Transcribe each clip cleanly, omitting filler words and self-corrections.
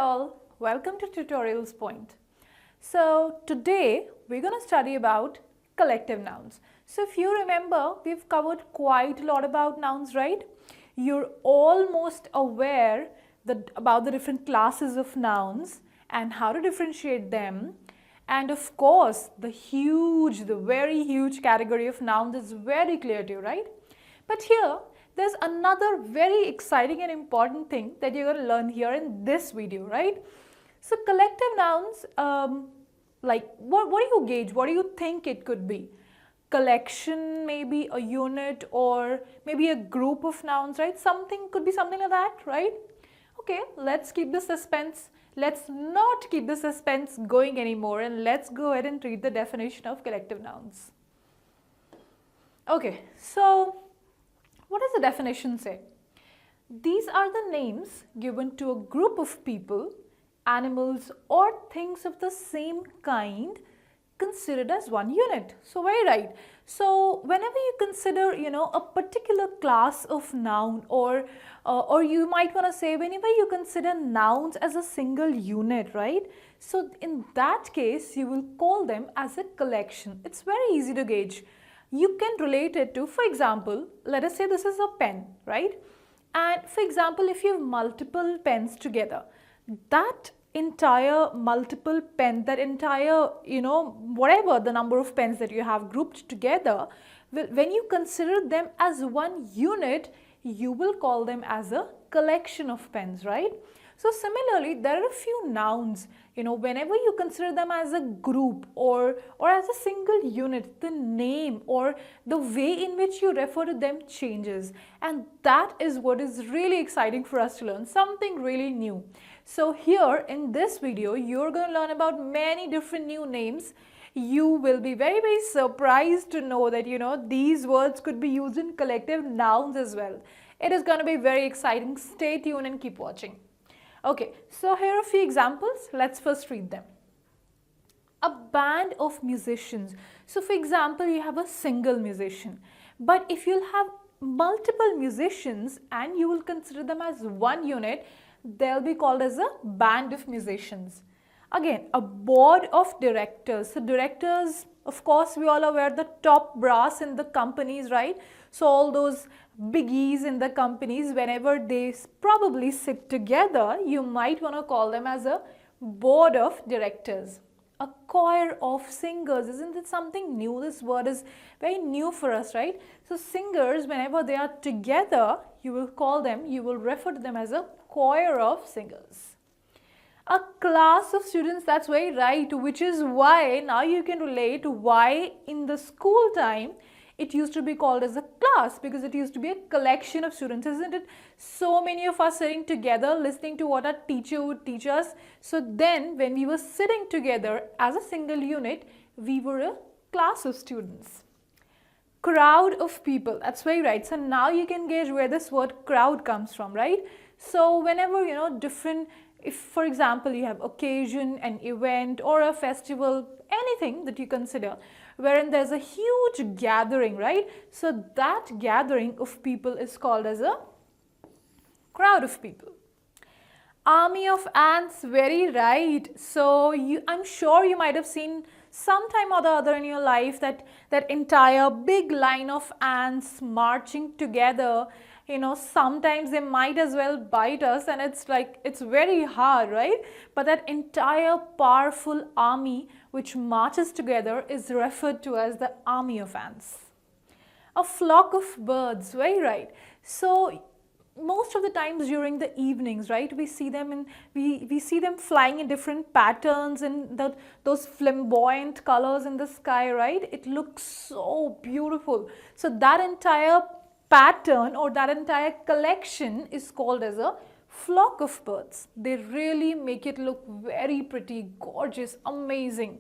all, welcome to Tutorials Point. So today we're going to study about collective nouns. So if you remember, we've covered quite a lot about nouns, right? You're almost aware about the different classes of nouns and how to differentiate them. And of course, the very huge category of nouns is very clear to you, right? But here, there's another very exciting and important thing that you're going to learn here in this video, right? So collective nouns, what do you gauge? What do you think it could be? Collection, maybe a unit, or maybe a group of nouns, right? Could be something like that, right? Okay, let's keep the suspense. Let's not keep the suspense going anymore, and let's go ahead and read the definition of collective nouns. Okay, so what does the definition say? These are the names given to a group of people, animals or things of the same kind considered as one unit. So very right. So whenever you consider, a particular class of noun, or you might want to say whenever you consider nouns as a single unit, right? So in that case, you will call them as a collection. It's very easy to gauge. You can relate it to, for example, let us say this is a pen, right? And for example, if you have multiple pens together, that entire multiple pen, that entire, whatever the number of pens that you have grouped together, when you consider them as one unit, you will call them as a collection of pens, right? So similarly, there are a few nouns, whenever you consider them as a group or as a single unit, the name or the way in which you refer to them changes. And that is what is really exciting for us to learn, something really new. So here in this video, you're going to learn about many different new names. You will be very, very surprised to know that, these words could be used in collective nouns as well. It is going to be very exciting. Stay tuned and keep watching. Okay, so here are a few examples. Let's first read them. A band of musicians. So for example, you have a single musician. But if you'll have multiple musicians and you will consider them as one unit, they'll be called as a band of musicians. Again, a board of directors. So directors, of course, we all aware the top brass in the companies, right? So all those biggies in the companies, whenever they probably sit together, you might want to call them as a board of directors. A choir of singers. Isn't it something new? This word is very new for us, right? So singers, whenever they are together, you will refer to them as a choir of singers. A class of students, that's very right, which is why now you can relate why in the school time it used to be called as a class, because it used to be a collection of students, isn't it? So many of us sitting together listening to what our teacher would teach us. So then when we were sitting together as a single unit, we were a class of students. Crowd of people, that's very right. So now you can gauge where this word crowd comes from, right? So whenever, if for example you have occasion, an event or a festival, anything that you consider, wherein there's a huge gathering, right? So that gathering of people is called as a crowd of people. Army of ants, very right. So I'm sure you might have seen sometime or the other in your life that entire big line of ants marching together. Sometimes they might as well bite us, and it's very hard, right? But that entire powerful army which marches together is referred to as the army of ants. A flock of birds, very right. So most of the times during the evenings, right, we see them flying in different patterns and those flamboyant colors in the sky, right? It looks so beautiful. So that entire pattern or that entire collection is called as a flock of birds. They really make it look very pretty, gorgeous, amazing.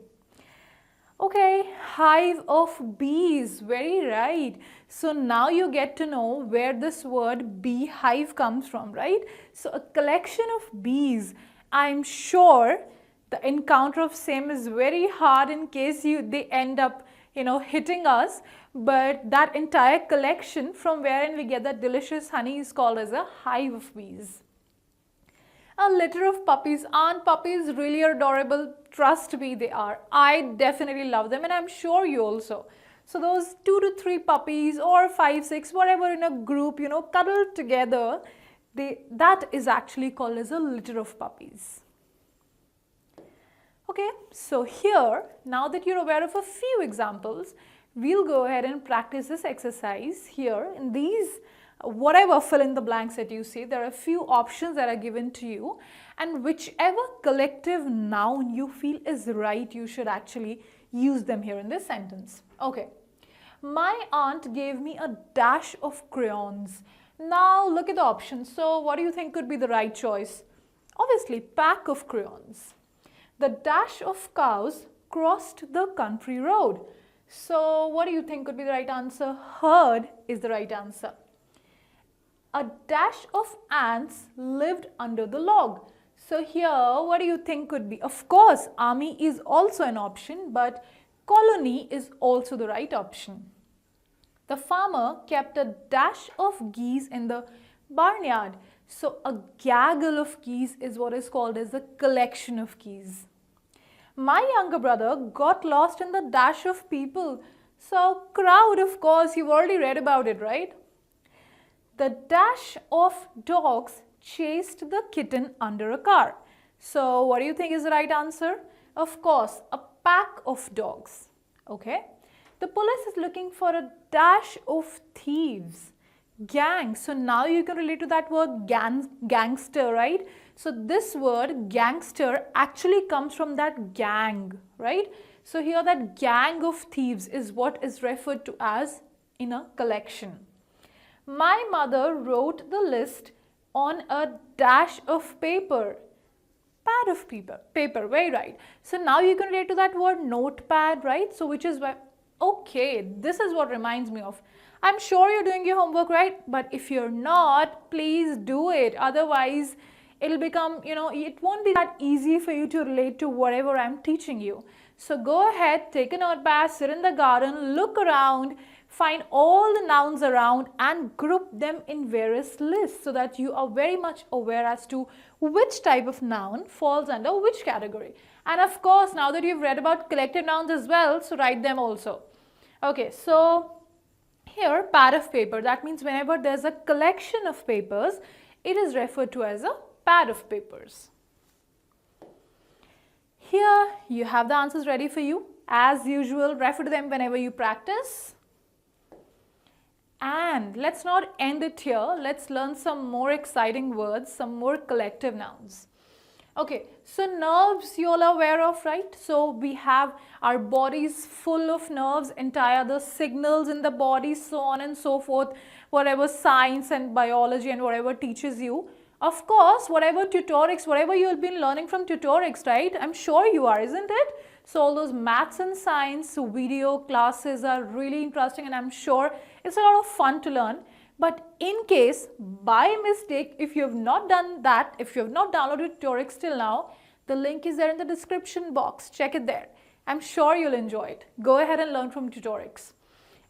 Okay, hive of bees, very right. So now you get to know where this word beehive comes from, right? So a collection of bees. I'm sure the encounter of same is very hard in case they end up hitting us, but that entire collection from wherein we get that delicious honey is called as a hive of bees. A litter of puppies. Aren't puppies really adorable? Trust me, they are. I definitely love them, and I'm sure you also. So those 2 to 3 puppies or 5, 6, whatever in a group, cuddled together, that is actually called as a litter of puppies. Okay, so here, now that you're aware of a few examples, we'll go ahead and practice this exercise here in these whatever fill in the blanks that you see. There are a few options that are given to you, and whichever collective noun you feel is right, you should actually use them here in this sentence. Okay, my aunt gave me a dash of crayons. Now look at the options. So what do you think could be the right choice? Obviously, pack of crayons. The dash of cows crossed the country road. So what do you think could be the right answer? Herd is the right answer. A dash of ants lived under the log. So here, what do you think could be? Of course, army is also an option, but colony is also the right option. The farmer kept a dash of geese in the barnyard. So a gaggle of geese is what is called as a collection of geese. My younger brother got lost in the dash of people. So crowd, of course, you've already read about it, right? The dash of dogs chased the kitten under a car. So what do you think is the right answer? Of course, a pack of dogs. Okay. The police is looking for a dash of thieves. Gang. So now you can relate to that word gangster, right? So this word gangster actually comes from that gang, right? So here that gang of thieves is what is referred to as in a collection. My mother wrote the list on a dash of paper. Pad of paper, very right. So now you can relate to that word notepad, right? So which is why, okay, this is what reminds me of. I'm sure you're doing your homework, right? But if you're not, please do it. Otherwise, it'll become, it won't be that easy for you to relate to whatever I'm teaching you. So go ahead, take a notepad, sit in the garden, look around, find all the nouns around and group them in various lists so that you are very much aware as to which type of noun falls under which category. And of course, now that you've read about collective nouns as well, so write them also. Okay, so here, pad of paper, that means whenever there's a collection of papers, it is referred to as a pad of papers. Here, you have the answers ready for you. As usual, refer to them whenever you practice. And let's not end it here. Let's learn some more exciting words, some more collective nouns. Okay, so nerves you all are aware of, right? So we have our bodies full of nerves, entire the signals in the body, so on and so forth, whatever science and biology and whatever teaches you. Of course, whatever tutorics, whatever you've been learning from tutorics, right? I'm sure you are, isn't it? So all those maths and science video classes are really interesting and I'm sure it's a lot of fun to learn. But in case, by mistake, if you have not done that, if you have not downloaded tutorics till now, the link is there in the description box. Check it there. I'm sure you'll enjoy it. Go ahead and learn from tutorics.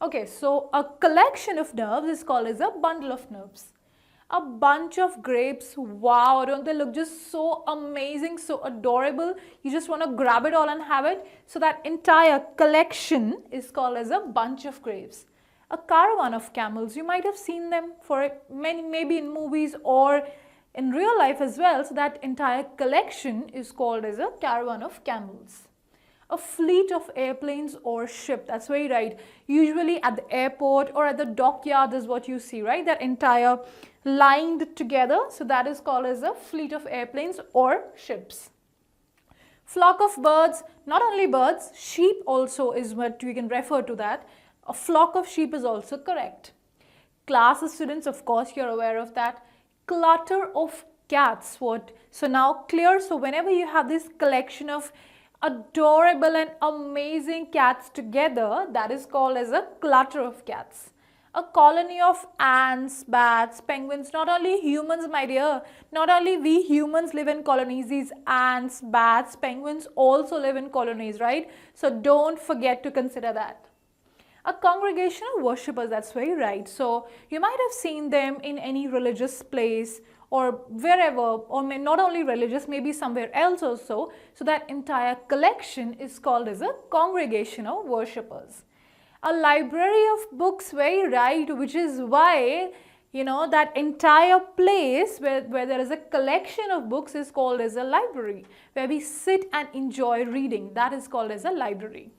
Okay, so a collection of nerves is called as a bundle of nerves. A bunch of grapes, wow, don't they look just so amazing, so adorable? You just want to grab it all and have it. So that entire collection is called as a bunch of grapes. A caravan of camels, you might have seen them for maybe in movies or in real life as well. So that entire collection is called as a caravan of camels. A fleet of airplanes or ship, that's very right. Usually at the airport or at the dockyard is what you see, right? That entire lined together. So that is called as a fleet of airplanes or ships. Flock of birds, not only birds, sheep also is what we can refer to that. A flock of sheep is also correct. Class of students, of course, you're aware of that. Clutter of cats, what? So now clear, so whenever you have this collection of adorable and amazing cats together, that is called as a clutter of cats. A colony of ants, bats, penguins, not only humans, my dear, not only we humans live in colonies, these ants, bats, penguins also live in colonies, right? So don't forget to consider that. A congregation of worshippers, that's very right. So you might have seen them in any religious place or wherever, or not only religious, maybe somewhere else also. So that entire collection is called as a congregation of worshippers. A library of books, very right, which is why that entire place where there is a collection of books is called as a library, where we sit and enjoy reading. That is called as a library.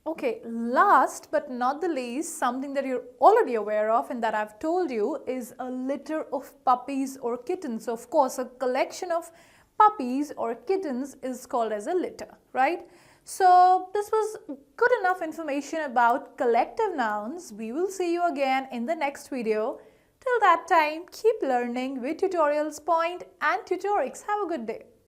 Okay, last but not the least, something that you're already aware of and that I've told you is a litter of puppies or kittens. So of course, a collection of puppies or kittens is called as a litter, right? So this was good enough information about collective nouns. We will see you again in the next video. Till that time, keep learning with Tutorials Point and Tutorix. Have a good day.